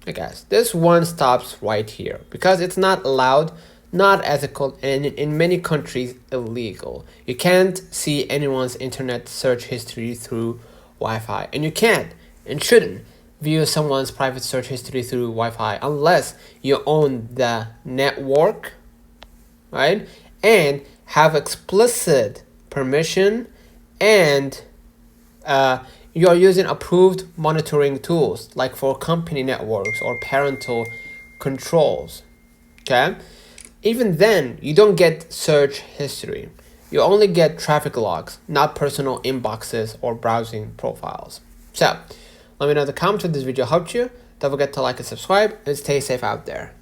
I guess this one stops right here because it's not allowed, not ethical, and in many countries illegal. You can't see anyone's internet search history through Wi-Fi, and you can't and shouldn't view someone's private search history through Wi-Fi unless you own the network, right? And have explicit permission, and you are using approved monitoring tools like for company networks or parental controls. Okay, even then you don't get search history. You only get traffic logs, not personal inboxes or browsing profiles. So let me know in the comments if this video helped you. Don't forget to like and subscribe, and stay safe out there.